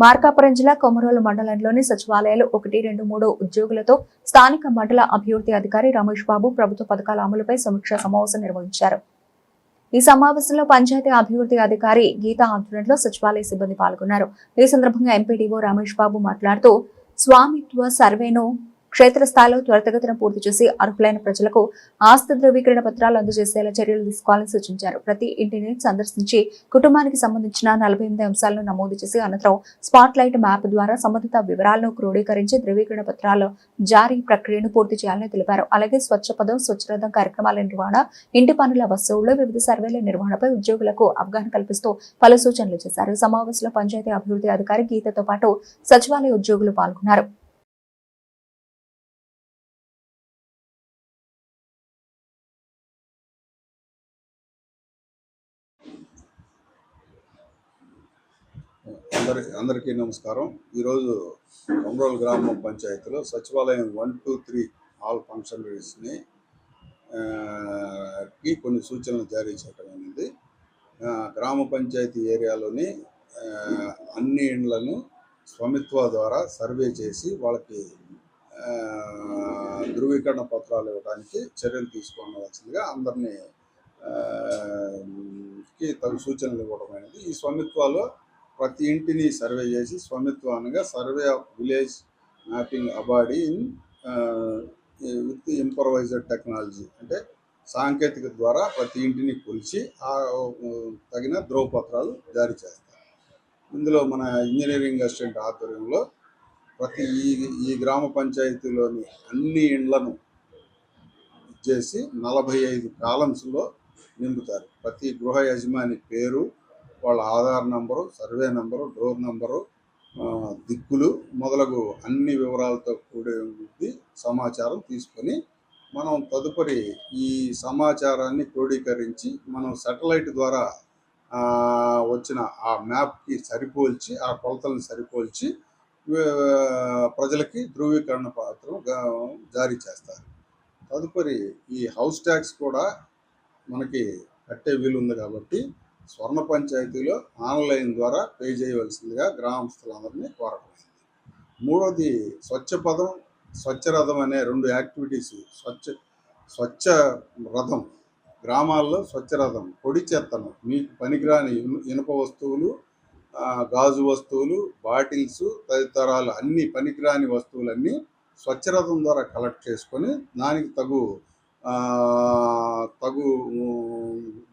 మార్కాపురం జిల్లా కొమరోలు మండలంలోని సచివాలయాలు 1, 2, 3 ఉద్యోగులతో స్థానిక మండల అభివృద్ధి అధికారి రమేష్ బాబు ప్రభుత్వ పథకాల అమలుపై సమీక్షా సమావేశం నిర్వహించారు. ఈ సమావేశంలో పంచాయతీ అభివృద్ధి అధికారి గీత ఆధ్వర్యంలో సచివాలయ సిబ్బంది పాల్గొన్నారు. ఈ సందర్భంగా ఎంపీడీఓ రమేష్ బాబు మాట్లాడుతూ స్వామిత్వ సర్వేను క్షేత్రస్థాయిలో త్వరితగతిన పూర్తి చేసి అర్హులైన ప్రజలకు ఆస్తి ధృవీకరణ పత్రాలు అందజేసేలా చర్యలు తీసుకోవాలని సూచించారు. ప్రతి ఇంటిని సందర్శించి కుటుంబానికి సంబంధించిన 48 అంశాలను నమోదు చేసి అనంతరం స్పాట్ లైట్ మ్యాప్ ద్వారా సంబంధిత వివరాలను క్రోడీకరించి ధృవీకరణ పత్రాల జారీ ప్రక్రియను పూర్తి చేయాలని తెలిపారు. అలాగే స్వచ్ఛ పదం, స్వచ్ఛరథం కార్యక్రమాల నిర్వహణ, ఇంటి పనుల వస్తువులు, వివిధ సర్వేల నిర్వహణపై ఉద్యోగులకు అవగాహన కల్పిస్తూ పలు సూచనలు చేశారు. సమావేశంలో పంచాయతీ అభివృద్ధి అధికారి గీతతో పాటు సచివాలయ ఉద్యోగులు పాల్గొన్నారు. అందరికీ నమస్కారం. ఈరోజు కొమరోలు గ్రామ పంచాయతీలో సచివాలయం 1, 2, 3 ఆల్ ఫంక్షనరీస్ని కొన్ని సూచనలు జారీ చేయడం అనేది గ్రామ పంచాయతీ ఏరియాలోని అన్ని ఇండ్లను స్వామిత్వ ద్వారా సర్వే చేసి వాళ్ళకి ధృవీకరణ పత్రాలు ఇవ్వడానికి చర్యలు తీసుకోవాల్సిందిగా అందరినీ తగు సూచనలు ఇవ్వడం అనేది. ఈ స్వామిత్వాలో ప్రతి ఇంటిని సర్వే చేసి స్వామిత్వ అనగా survey of village mapping abadi in with improvised technology, అంటే సాంకేతిక ద్వారా ప్రతి ఇంటిని కొలిచి తగిన ధ్రువపత్రాలు జారీ చేస్తారు. ఇందులో మన ఇంజనీరింగ్ అసిస్టెంట్ ఆధ్వర్యంలో ప్రతి ఈ గ్రామ పంచాయతీలోని అన్ని ఇండ్లను చేసి 45 కాలమ్స్లో నింపుతారు. ప్రతి గృహ యజమాని పేరు, వాళ్ళ Aadhaar number, survey number, door number, దిక్కులు మొదలగు అన్ని వివరాలతో కూడి సమాచారం తీసుకొని మనం తదుపరి ఈ సమాచారాన్ని క్రోడీకరించి మనం శాటిలైట్ ద్వారా వచ్చిన ఆ మ్యాప్కి సరిపోల్చి, ఆ కొలతలను సరిపోల్చి ప్రజలకి ధృవీకరణ పత్రం జారీ చేస్తారు. తదుపరి ఈ హౌస్ ట్యాక్స్ కూడా మనకి కట్టే వీలు ఉంది కాబట్టి స్వర్ణ పంచాయతీలో ఆన్లైన్ ద్వారా పే చేయవలసిందిగా గ్రామస్తులందరినీ కోరటమైంది. మూడోది స్వచ్ఛ పదం, స్వచ్ఛ రథం అనే 2 యాక్టివిటీస్. స్వచ్ఛ రథం గ్రామాల్లో స్వచ్ఛ రథం పొడి చెత్తను, మీకు పనికిరాని ఇనుప వస్తువులు, గాజు వస్తువులు, బాటిల్స్ తదితరాలు అన్ని పనికిరాని వస్తువులన్నీ స్వచ్ఛ రథం ద్వారా కలెక్ట్ చేసుకొని దానికి తగు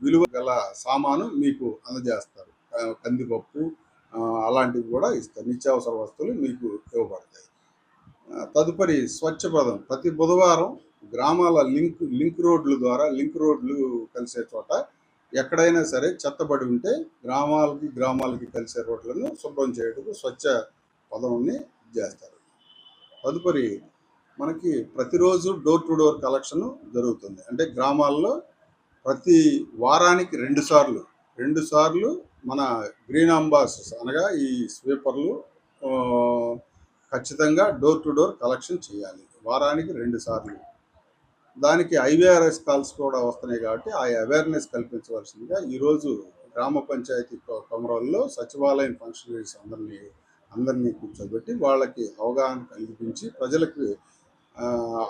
విలువ గల సామాను మీకు అందజేస్తారు. కందిపప్పు అలాంటివి కూడా ఇస్తారు. నిత్యావసర వస్తువులు మీకు ఇవ్వబడతాయి. తదుపరి స్వచ్ఛ పదం ప్రతి బుధవారం గ్రామాల లింక్ రోడ్లు ద్వారా, లింక్ రోడ్లు కలిసే చోట ఎక్కడైనా సరే చెత్తబడి ఉంటే గ్రామాలకి కలిసే రోడ్లను శుభ్రం చేయడానికి స్వచ్ఛ పదంని చేస్తారు. తదుపరి మనకి ప్రతిరోజు డోర్ టు డోర్ కలెక్షన్ జరుగుతుంది. అంటే గ్రామాల్లో ప్రతి వారానికి 2 సార్లు మన గ్రీన్ అంబాసిడర్స్ అనగా ఈ స్వీపర్లు ఖచ్చితంగా డోర్ టు డోర్ కలెక్షన్ చేయాలి. వారానికి 2 సార్లు. దానికి IVRS కాల్స్ కూడా వస్తున్నాయి కాబట్టి ఆ అవేర్నెస్ కల్పించవలసిందిగా ఈరోజు గ్రామ పంచాయతీ కొమరోలులో సచివాలయం ఫంక్షనరీస్ అందరినీ కూర్చోబెట్టి వాళ్ళకి అవగాహన కల్పించి ప్రజలకు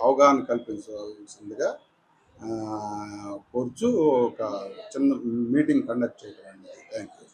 అవగాహన కల్పించవలసిందిగా కోరుచు ఒక చిన్న మీటింగ్ కండక్ట్ చేయడం. Thank you.